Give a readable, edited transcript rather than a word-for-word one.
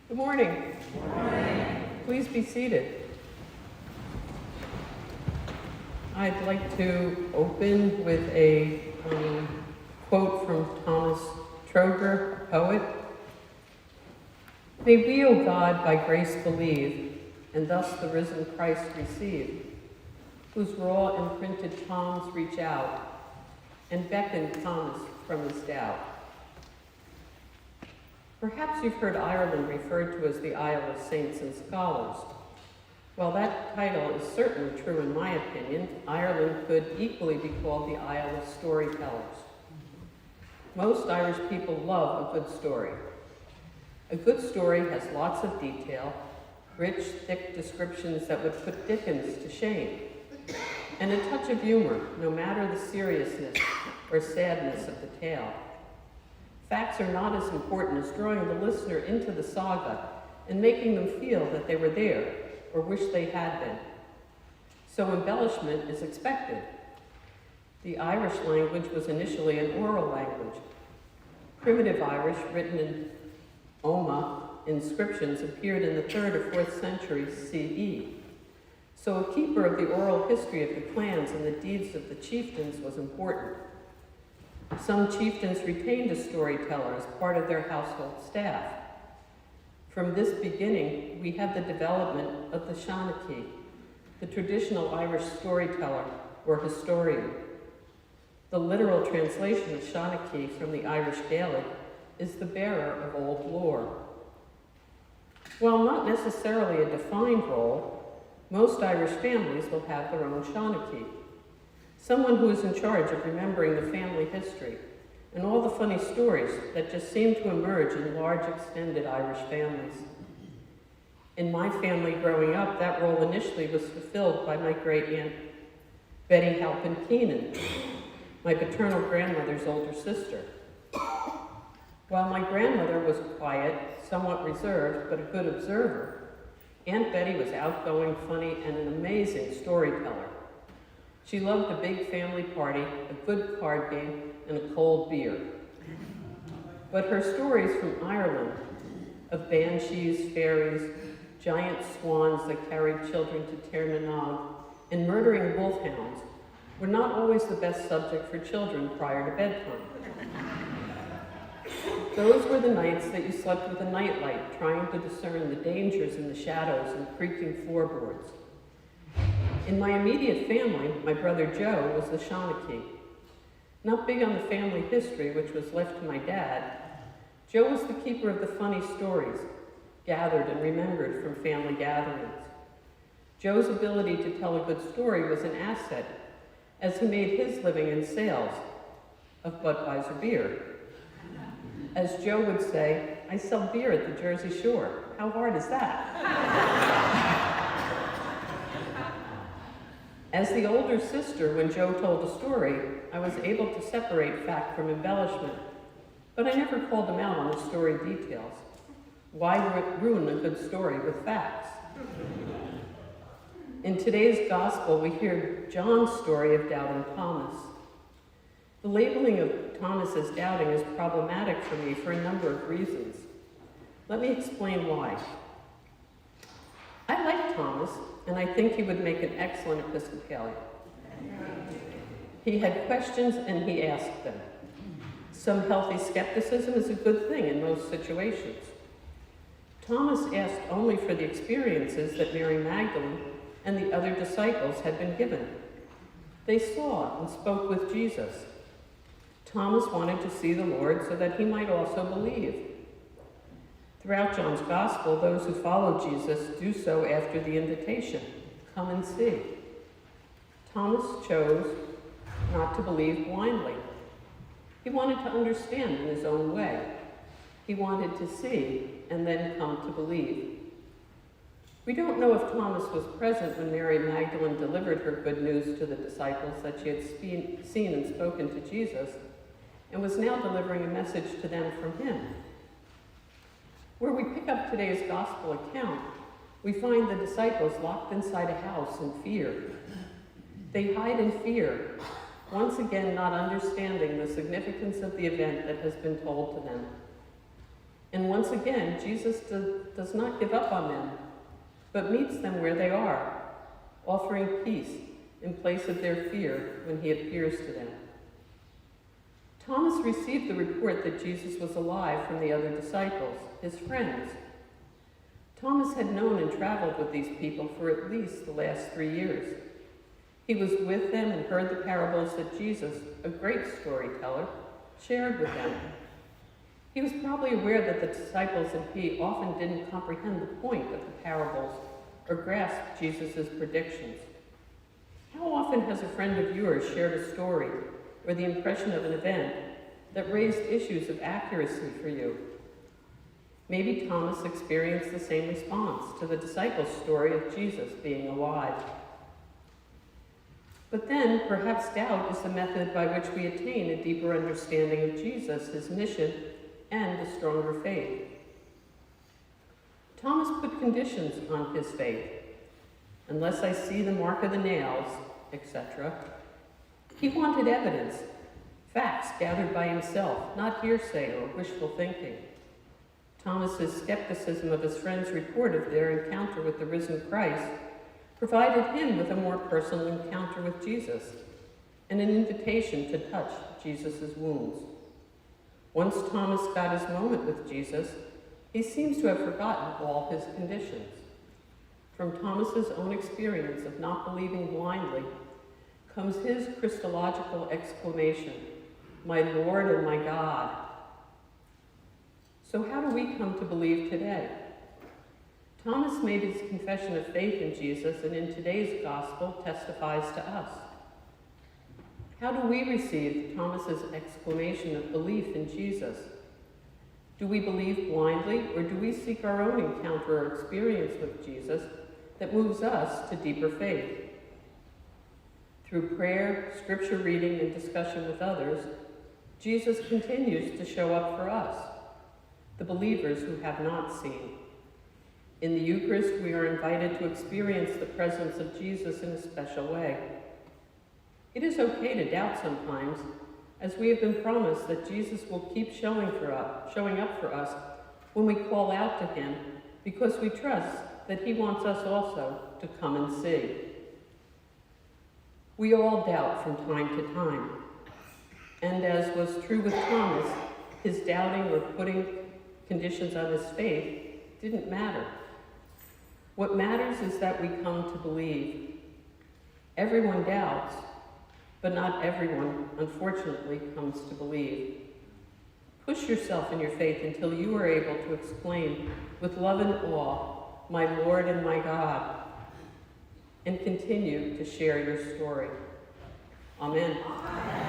Good morning. Good morning. Please be seated. I'd like to open with a quote from Thomas Troger, a poet. May we, O God, by grace believe, and thus the risen Christ receive, whose raw and printed palms reach out and beckon Thomas from his doubt. Perhaps you've heard Ireland referred to as the Isle of Saints and Scholars. While that title is certainly true in my opinion, Ireland could equally be called the Isle of Storytellers. Most Irish people love a good story. A good story has lots of detail, rich, thick descriptions that would put Dickens to shame, and a touch of humor, no matter the seriousness or sadness of the tale. Facts are not as important as drawing the listener into the saga and making them feel that they were there or wish they had been. So embellishment is expected. The Irish language was initially an oral language. Primitive Irish, written in Oma inscriptions, appeared in the 3rd or 4th century CE. So a keeper of the oral history of the clans and the deeds of the chieftains was important. Some chieftains retained a storyteller as part of their household staff. From this beginning, we have the development of the Shanachie, the traditional Irish storyteller or historian. The literal translation of Shanachie from the Irish Gaelic is the bearer of old lore. While not necessarily a defined role, most Irish families will have their own Shanachie, someone who is in charge of remembering the family history and all the funny stories that just seem to emerge in large extended Irish families. In my family growing up, that role initially was fulfilled by my great-aunt Betty Halpin Keenan, my paternal grandmother's older sister. While my grandmother was quiet, somewhat reserved, but a good observer, Aunt Betty was outgoing, funny, and an amazing storyteller. She loved a big family party, a good card game, and a cold beer. But her stories from Ireland of banshees, fairies, giant swans that carried children to Tirnanog, and murdering wolfhounds were not always the best subject for children prior to bedtime. Those were the nights that you slept with a nightlight, trying to discern the dangers in the shadows and creaking floorboards. In my immediate family, my brother Joe was the Shanachie. Not big on the family history, which was left to my dad, Joe was the keeper of the funny stories, gathered and remembered from family gatherings. Joe's ability to tell a good story was an asset, as he made his living in sales of Budweiser beer. As Joe would say, I sell beer at the Jersey Shore. How hard is that? As the older sister, when Joe told a story, I was able to separate fact from embellishment, but I never called him out on the story details. Why ruin a good story with facts? In today's gospel, we hear John's story of doubting Thomas. The labeling of Thomas as doubting is problematic for me for a number of reasons. Let me explain why. I like Thomas, and I think he would make an excellent Episcopalian. He had questions and he asked them. Some healthy skepticism is a good thing in most situations. Thomas asked only for the experiences that Mary Magdalene and the other disciples had been given. They saw and spoke with Jesus. Thomas wanted to see the Lord so that he might also believe. Throughout John's Gospel, those who follow Jesus do so after the invitation, come and see. Thomas chose not to believe blindly. He wanted to understand in his own way. He wanted to see and then come to believe. We don't know if Thomas was present when Mary Magdalene delivered her good news to the disciples that she had seen and spoken to Jesus, and was now delivering a message to them from him. Where we pick up today's gospel account, we find the disciples locked inside a house in fear. They hide in fear, once again not understanding the significance of the event that has been told to them. And once again, Jesus does not give up on them, but meets them where they are, offering peace in place of their fear when he appears to them. Thomas received the report that Jesus was alive from the other disciples, his friends. Thomas had known and traveled with these people for at least the last 3 years. He was with them and heard the parables that Jesus, a great storyteller, shared with them. He was probably aware that the disciples and he often didn't comprehend the point of the parables or grasp Jesus' predictions. How often has a friend of yours shared a story or the impression of an event that raised issues of accuracy for you? Maybe Thomas experienced the same response to the disciples' story of Jesus being alive. But then, perhaps doubt is the method by which we attain a deeper understanding of Jesus, his mission, and a stronger faith. Thomas put conditions on his faith. Unless I see the mark of the nails, etc. He wanted evidence, facts gathered by himself, not hearsay or wishful thinking. Thomas's skepticism of his friend's report of their encounter with the risen Christ provided him with a more personal encounter with Jesus and an invitation to touch Jesus' wounds. Once Thomas got his moment with Jesus, he seems to have forgotten all his conditions. From Thomas's own experience of not believing blindly comes his Christological exclamation, "My Lord and my God." So how do we come to believe today? Thomas made his confession of faith in Jesus, and in today's gospel testifies to us. How do we receive Thomas's exclamation of belief in Jesus? Do we believe blindly, or do we seek our own encounter or experience with Jesus that moves us to deeper faith? Through prayer, scripture reading, and discussion with others, Jesus continues to show up for us, the believers who have not seen. In the Eucharist, we are invited to experience the presence of Jesus in a special way. It is okay to doubt sometimes, as we have been promised that Jesus will keep showing up for us when we call out to him, because we trust that he wants us also to come and see. We all doubt from time to time, and as was true with Thomas, his doubting or putting conditions on his faith didn't matter. What matters is that we come to believe. Everyone doubts, but not everyone, unfortunately, comes to believe. Push yourself in your faith until you are able to exclaim with love and awe, "My Lord and my God," and continue to share your story. Amen. Amen.